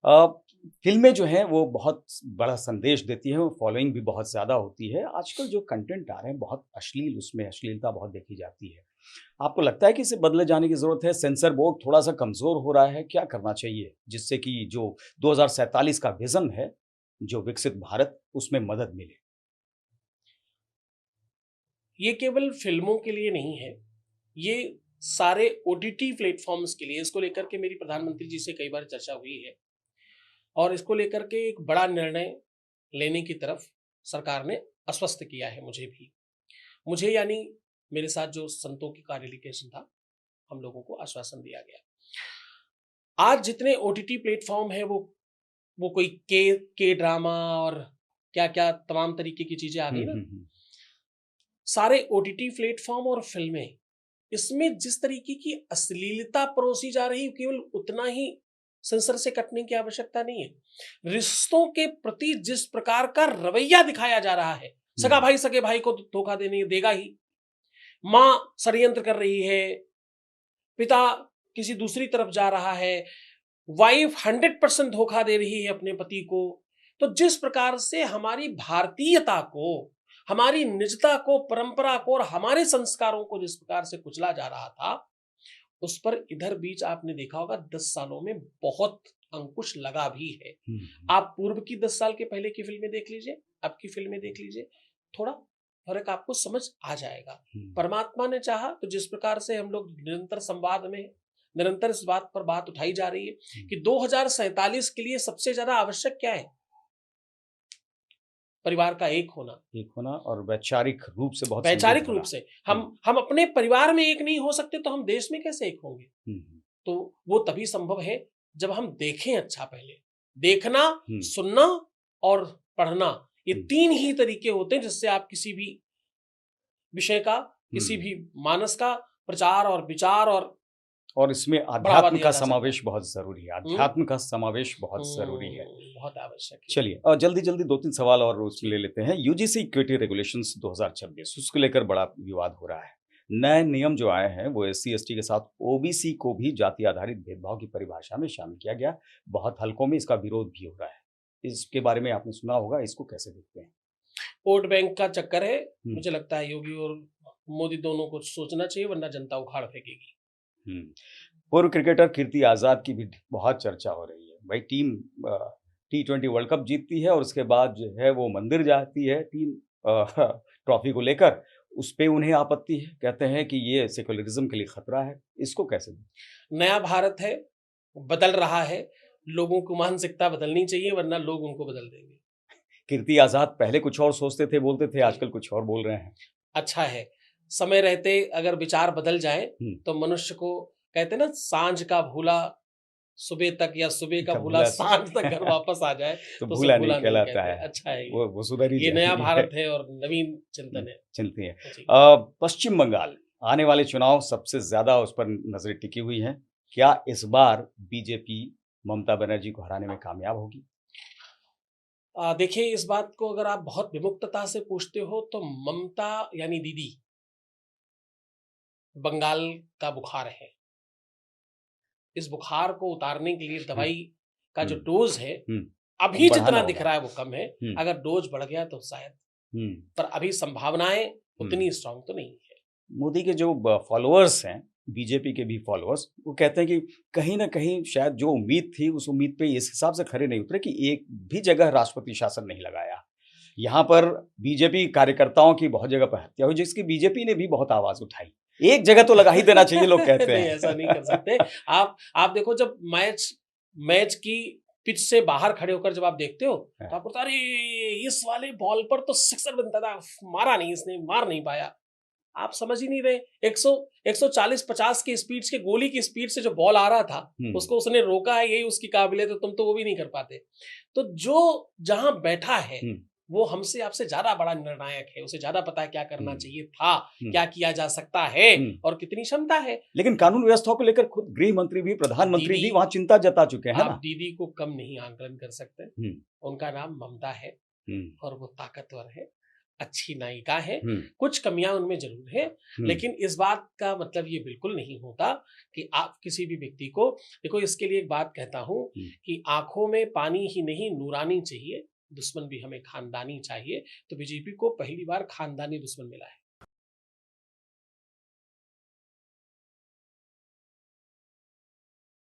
अ, फ़िल्में जो हैं वो बहुत बड़ा संदेश देती हैं, वो फ़ॉलोइंग भी बहुत ज़्यादा होती है। आजकल जो कंटेंट आ रहे हैं बहुत अश्लील, उसमें अश्लीलता बहुत देखी जाती है। आपको लगता है कि इसे बदले जाने की ज़रूरत है? सेंसर बोर्ड थोड़ा-सा कमज़ोर हो रहा है, क्या करना चाहिए जिससे कि जो 2047 का विज़न है, जो विकसित भारत, उसमें मदद मिले? ये केवल फ़िल्मों के लिए नहीं है, ये सारे ओटीटी प्लेटफ़ॉर्म्स के लिए इसको लेकर के मेरी प्रधानमंत्री जी से कई बार चर्चा हुई है और इसको लेकर के एक बड़ा निर्णय लेने की तरफ सरकार ने आश्वस्त किया है मुझे भी। मुझे यानी मेरे साथ जो संतों की कार्य था, हम लोगों को आश्वासन दिया गया। आज जितने ओटीटी प्लेटफ़ॉर्म हैं वो कोई के ड्रामा और क्या-क्या तमाम तरीके की चीज़ें आ हुँ, गई ना, हुँ, हुँ। सारे ओटीटी प्लेटफ़ॉर्म और फ़िल्में इसमें जिस तरीके की अश्लीलता परोसी जा रही है केवल उतना ही सेंसर से कटने की आवश्यकता नहीं है। रिश्तों के प्रति जिस प्रकार का रवैया दिखाया जा रहा है, सगा हुँ, भाई सगे भाई को तो धोखा देने देगा ही। माँ षड्यंत्र कर रही है, पिता किसी दूसरी तरफ जा रहा है, वाइफ 100% धोखा दे रही है अपने पति को। तो जिस प्रकार से हमारी भारतीयता को, हमारी निजता को, परंपरा को और हमारे संस्कारों को जिस प्रकार से कुचला जा रहा था, उस पर इधर बीच आपने देखा होगा 10 सालों में बहुत अंकुश लगा भी है। हुँ, हुँ, आप पूर्व की 10 साल के पहले की फ़िल्में देख लीजिए, अब की फ़िल्में देख लीजिए, थोड़ा फ़र्क आपको समझ आ जाएगा। हुँ, परमात्मा ने चाहा तो जिस प्रकार से हम लोग निरंतर संवाद में हैं, निरंतर इस बात पर बात उठाई जा रही है हुँ। कि 2047 के लिए सबसे ज़्यादा आवश्यक क्या है? परिवार का एक होना। एक होना और वैचारिक रूप से बहुत समृद्ध वैचारिक होना। रूप से हुँ, हम अपने परिवार में एक नहीं हो सकते तो हम देश में कैसे एक होंगे? हुँ, हुँ, तो वो तभी संभव है जब हम देखें अच्छा पहले। देखना, हुँ, सुनना और पढ़ना, ये हुँ, 3 ही तरीके होते हैं जिससे आप किसी भी विषय का, किसी हुँ। भी मानस का प्रचार और विचार और और इसमें बढ़ावा अध्यात्म दिया का जा सकता है। समावेश बहुत ज़रूरी है, हुँ, अध्यात्म का समावेश बहुत ज़रूरी है। बहुत आवश्यक है। चलिए जल्दी-जल्दी 2-3 सवाल और उसमें ले लेते हैं। यूजीसी इक्विटी रेगुलेशंस 2026 उसको लेकर बड़ा विवाद हो रहा है। नए नियम जो आए हैं वो एससी-एसटी के साथ ओबीसी को भी जाति आधारित भेदभाव की परिभाषा में शामिल किया गया। बहुत हलकों में इसका विरोध भी हो रहा है। इसके बारे में आपने सुना होगा, इसको कैसे देखते हैं? वोट बैंक का चक्कर है। हुँ, मुझे लगता है योगी और मोदी दोनों को सोचना चाहिए वरना जनता उखाड़ फेंकेगी। हुँ। पूर्व क्रिकेटर कीर्ति आज़ाद की भी बहुत चर्चा हो रही है। भाई टीम टी20 वर्ल्ड कप जीतती है और उसके बाद जो है वो मंदिर जाती है टीम ट्रॉफी को लेकर, उसपे उन्हें आपत्ति है। कहते हैं कि ये सेक्युलरिज़्म के लिए खतरा है। इसको कैसे देखें? नया भारत है, बदल रहा है, लोगों को मानसिकता बदलनी चाहिए वरना लोग उनको बदल देंगे। कीर्ति आज़ाद पहले कुछ और सोचते थे, बोलते थे, जी, आजकल कुछ और बोल रहे हैं। अच्छा है। समय रहते अगर विचार बदल जाएँ, हुँ, तो मनुष्य को कहते हैं ना साँझ का भूला सुबह तक या सुबह का कब भूला भूला साँझ तक घर वापस आ जाए, तो तो उसे भूला नहीं भूला नहीं कहलाता कहते। है। अच्छा है ये। वो सुधर ही ये नया जाएगी। भारत है और नवीन चिंतन है। चलती है। जी। पश्चिम बंगाल, आने वाले चुनाव सबसे ज़्यादा उस पर नज़रें टिकी हुई हैं। क्या इस बार बीजेपी ममता बनर्जी को हराने में कामयाब होगी? देखिए इस बात को अगर आप बहुत विमुक्तता से पूछते हो तो ममता यानी दीदी, बंगाल का बुखार है। इस बुखार को उतारने के लिए हुँ, दवाई का जो हुँ, डोज़ है, हुँ। अभी बढ़ाना जितना दिख होगा। रहा है वो कम है। हुँ, अगर डोज़ बढ़ गया तो शायद, हुँ, पर अभी संभावनाएँ हुँ। उतनी स्ट्रॉन्ग तो नहीं है। मोदी के जो फॉलोअर्स हैं, बीजेपी के भी फॉलोअर्स, वो कहते हैं कि कहीं न कहीं शायद जो उम्मीद थी, उस उम्मीद पे इस हिसाब से खरे नहीं उतरे कि एक भी जगह राष्ट्रपति शासन नहीं लगाया। यहाँ पर बीजेपी कार्यकर्ताओं की बहुत जगह पर हत्या हुई, जिसकी बीजेपी ने भी बहुत आवाज़ उठाई। एक जगह तो लगा ही देना चाहिए, लोग कहते नहीं ऐसा नहीं कर हैं। सकते। आप देखो जब मैच मैच की पिच से बाहर खड़े होकर जब आप देखते हो, तो आपको लगता है अरे! इस वाले बॉल पर तो सिक्सर बनता था, मारा नहीं इसने, मार नहीं पाया। आप समझ ही नहीं रहे 100 140-50 की स्पीड के गोली की स्पीड से जो बॉल आ रहा था, हुँ, उसको उसने रोका है यही उसकी काबिलियत है, तुम तो वो भी नहीं कर पाते। तो जो जहाँ बैठा है, हुँ, वो हमसे आपसे ज़्यादा बड़ा निर्णायक है, उसे ज़्यादा पता है क्या करना हुँ, चाहिए था, हुँ, क्या किया जा सकता है हुँ। और कितनी क्षमता है। लेकिन कानून व्यवस्था को लेकर खुद गृह मंत्री भी, प्रधानमंत्री दीदी भी वहाँ चिंता जता चुके हैं आप ना? दीदी को कम नहीं आंकलन कर सकते। हुँ, उनका नाम ममता है हुँ, और वो ताकतवर है। अच्छी नायिका है, हुँ, कुछ कमियां उनमें जरूर है, हुँ, लेकिन इस बात का मतलब ये बिल्कुल नहीं होता कि आप किसी भी व्यक्ति को, देखो इसके लिए एक बात कहता हूँ हुँ। कि आंखों में पानी ही नहीं नूरानी चाहिए, दुश्मन भी हमें खानदानी चाहिए। तो बीजेपी को पहली बार खानदानी दुश्मन मिला है।